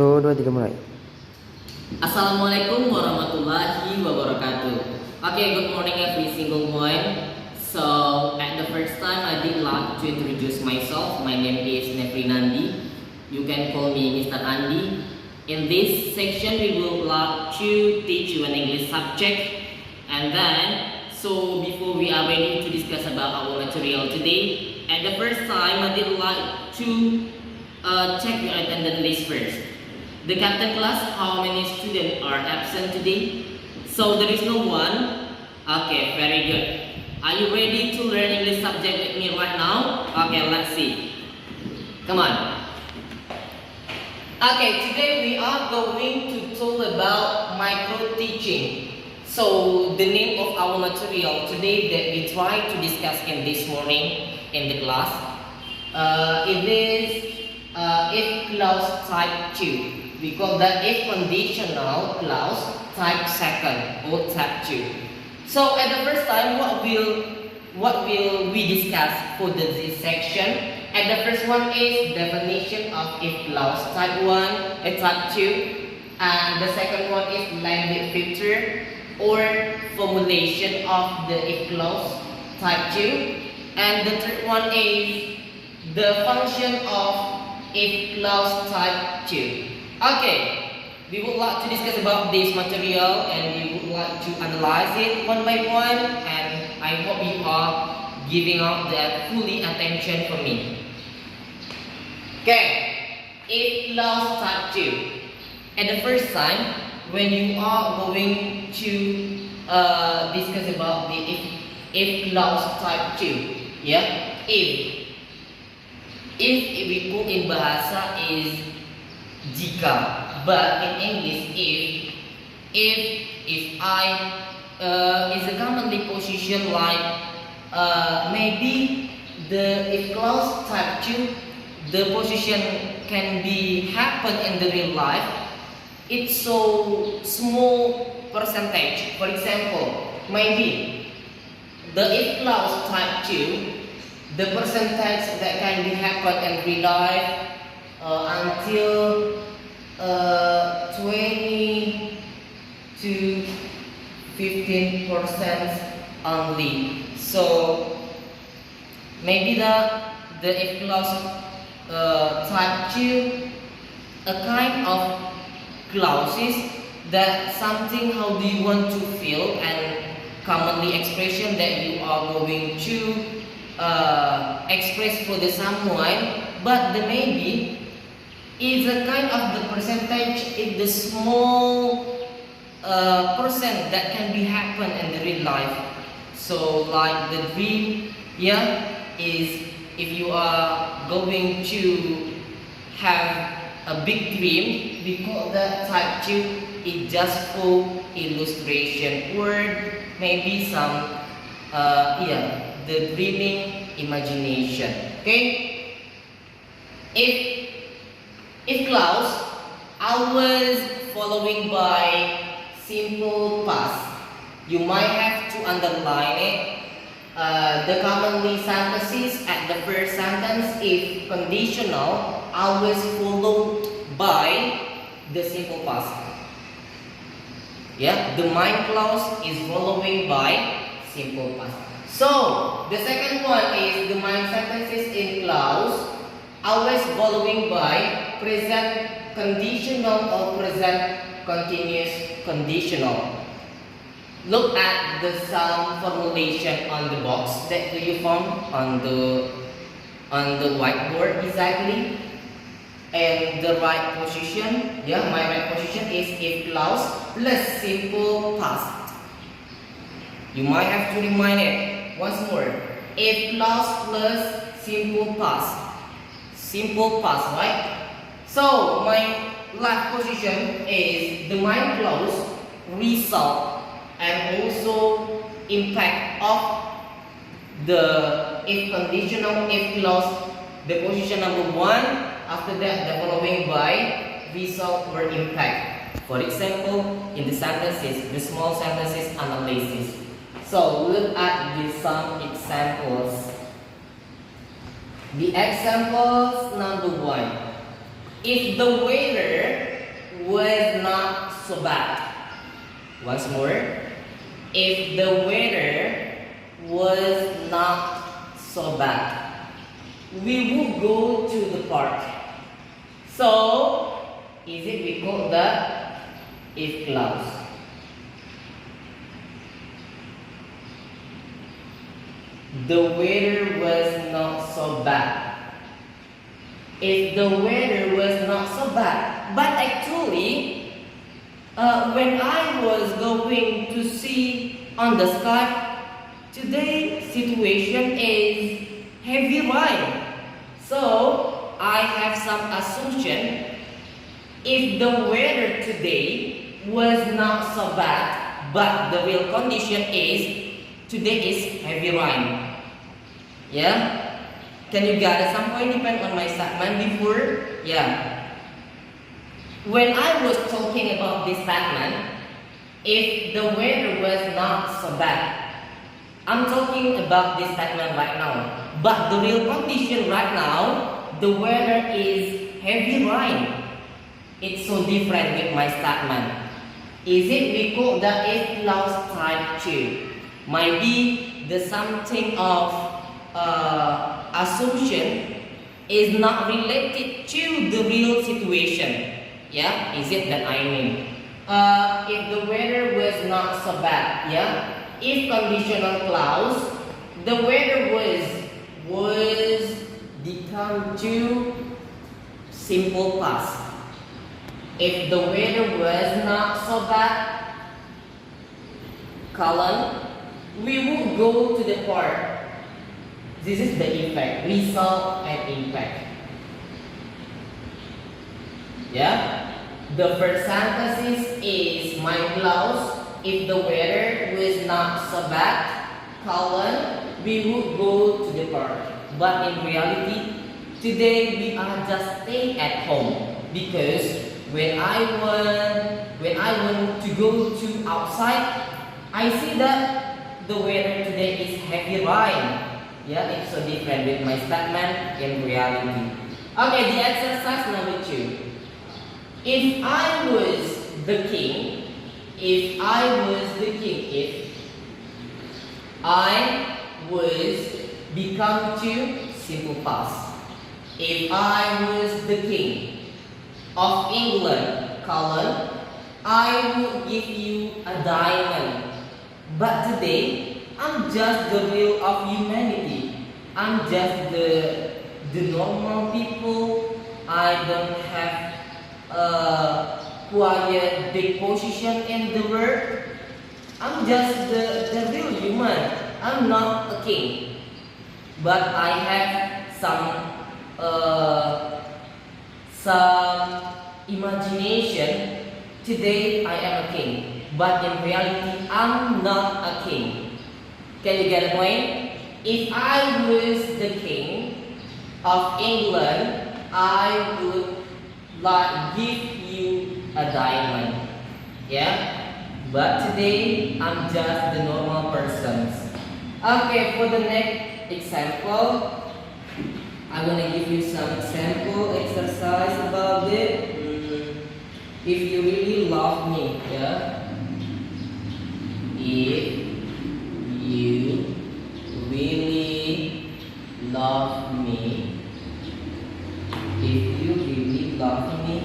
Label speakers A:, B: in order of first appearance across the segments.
A: Satu, dua, tiga, mulai.
B: Assalamualaikum warahmatullahi wabarakatuh. Okay, good morning every single one. So, at the first time, I did like to introduce myself. My name is Nandi. You can call me Mr. Nandi. In this section, we will like to teach you an English subject. And then, so before we are ready to discuss about our material today, at the first time, I did like to check your attendance list first. The captain class, how many students are absent today? So there is no one. Okay, very good. Are you ready to learn English subject with me right now? Okay, let's see. Come on. Okay, today we are going to talk about micro teaching. So the name of our material today that we try to discuss in this morning in the class, it is if clause type 2. We call that if conditional clause type 2 or type 2. So at the first time, what will we discuss for this section? At the first one is definition of if clause type 1 and type 2, and the second one is language feature or formulation of the if clause type 2, and the third one is the function of if clause type 2. Okay, we would like to discuss about this material and we would like to analyze it one by one, and I hope you are giving up the fully attention for me. Okay, if clause type 2. At the first time, when you are going to discuss about the if clause type 2, yeah, if we put in bahasa is jika, but in English if I is a commonly position like maybe the if clause type 2, the position can be happen in the real life. It's so small percentage. For example, maybe the if clause type 2, the percentage that can be happen in real life until 20 to 15% only. So maybe the if clause type 2, a kind of clauses that something how do you want to feel and commonly expression that you are going to express for the someone, but the maybe is a kind of the percentage in the small percent that can be happen in the real life. So like the dream, yeah, is if you are going to have a big dream, we call that type 2. It just for illustration word, maybe some the dreaming imagination. Okay, if clause always following by simple past, you might have to underline it. The commonly sentences at the first sentence if conditional always followed by the simple past. Yeah, the main clause is following by simple past. So the second one is the main sentences in clause always following by present conditional or present continuous conditional. Look at the some formulation on the box that you form on the whiteboard exactly. And the right position, yeah, my right position is if clause plus simple past. You might have to remind it once more. If clause plus simple past. Simple past, right? So my left position is the main clause, result, and also impact of the if conditional if clause, the position number 1. After that, the following by result or impact. For example, in the sentences, the small sentences analysis. So look at some examples. The examples number 1. If the weather so bad. Once more. If the weather was not so bad, we would go to the park. So, is it we call that if clause? The weather was not so bad. If the weather was not so bad, but actually, when I was going to see on the sky, today's situation is heavy rain. So I have some assumption. If the weather today was not so bad, but the real condition is today is heavy rain. Yeah? Can you gather some point depend on my statement before? Yeah. When I was talking about this statement, if the weather was not so bad, I'm talking about this statement right now. But the real condition right now, the weather is heavy rain. It's so different with my statement. Is it we call the if clause type 2? Might be the something of assumption is not related to the real situation. Yeah, is it that I mean? If the weather was not so bad, yeah. If conditional clause, the weather was become to simple past. If the weather was not so bad, colon, we would go to the park. This is the effect, result and impact. Yeah? The first sentence is my clause. If the weather was not so bad, colon, we would go to the park. But in reality, today we are just staying at home because when I want to go to outside, I see that the weather today is heavy rain. Yeah, it's so different with my statement in reality. Okay, the exercise number 2. If I was the king, if I was become to simple past. If I was the king of England, colon, I would give you a diamond. But today, I'm just the real of humanity. I'm just the normal people. I don't have quiet big position in the world. I'm just the real human. I'm not a king. But I have some imagination. Today I am a king. But in reality, I'm not a king. Can you get the point? If I was the king of England, I would give you a diamond. Yeah? But today, I'm just the normal person. Okay, for the next example, I'm gonna give you some example exercise about it. If you really love me, yeah? If you really love me, if you really love me,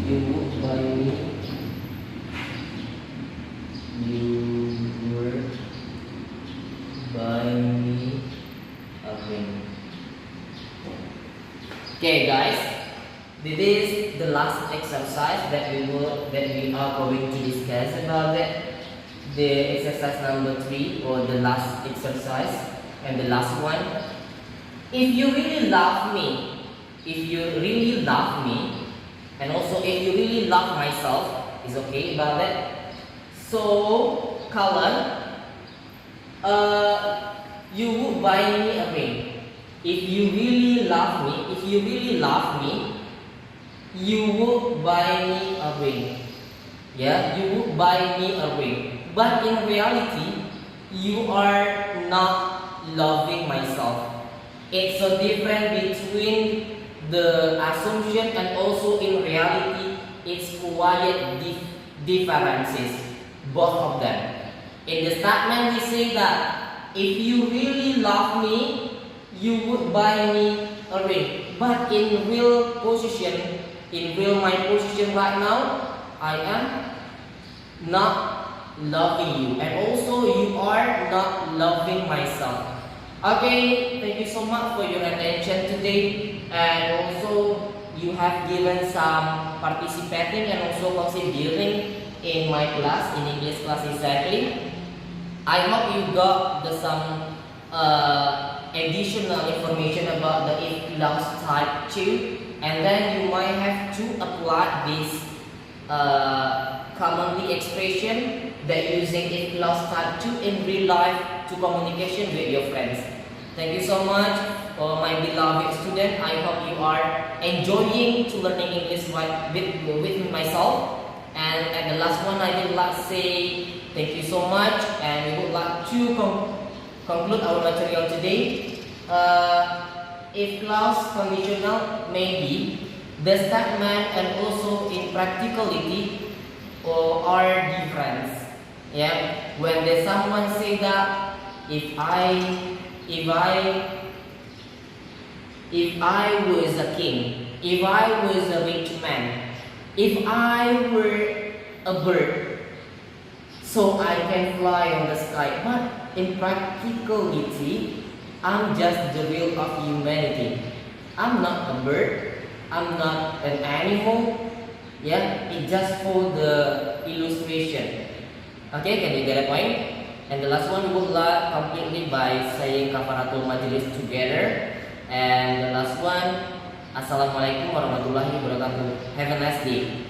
B: you would buy me, you would buy me a ring. Okay, guys, this is the last exercise that we are going to discuss about it. The exercise number 3 or the last exercise and the last one. If you really love me, and also if you really love myself, is okay about it. So, colon, you would buy me a ring. If you really love me, you would buy me a ring. Yeah, you would buy me a ring. But in reality, you are not loving myself. It's so different between the assumption and also in reality, it's quite differences, both of them. In the statement, we say that if you really love me, you would buy me a ring. But in real position, my position right now, I am not loving you, and also you are not loving myself. Okay, thank you so much for your attention today, and also you have given some participating and also considering in my class, in English class exactly. I hope you got some additional information about the if clause type 2, and then you might have to apply this commonly expression that using if clause type 2 in real life to communication with your friends. Thank you so much for my beloved student. I hope you are enjoying to learning English with myself. And at the last one, I would like to say thank you so much, and we would like to conclude our material today. If clause conditional may be the statement and also in practicality are different. Yeah, when there's someone say that if I was a king, if I was a rich man, if I were a bird, so I can fly on the sky. But in practicality, I'm just the will of humanity. I'm not a bird. I'm not an animal. Yeah, it just for the illustration. Okay, can you get a point? And the last one, we would like completely by saying kafaratul majlis together. And the last one, Assalamualaikum warahmatullahi wabarakatuh. Have a nice day.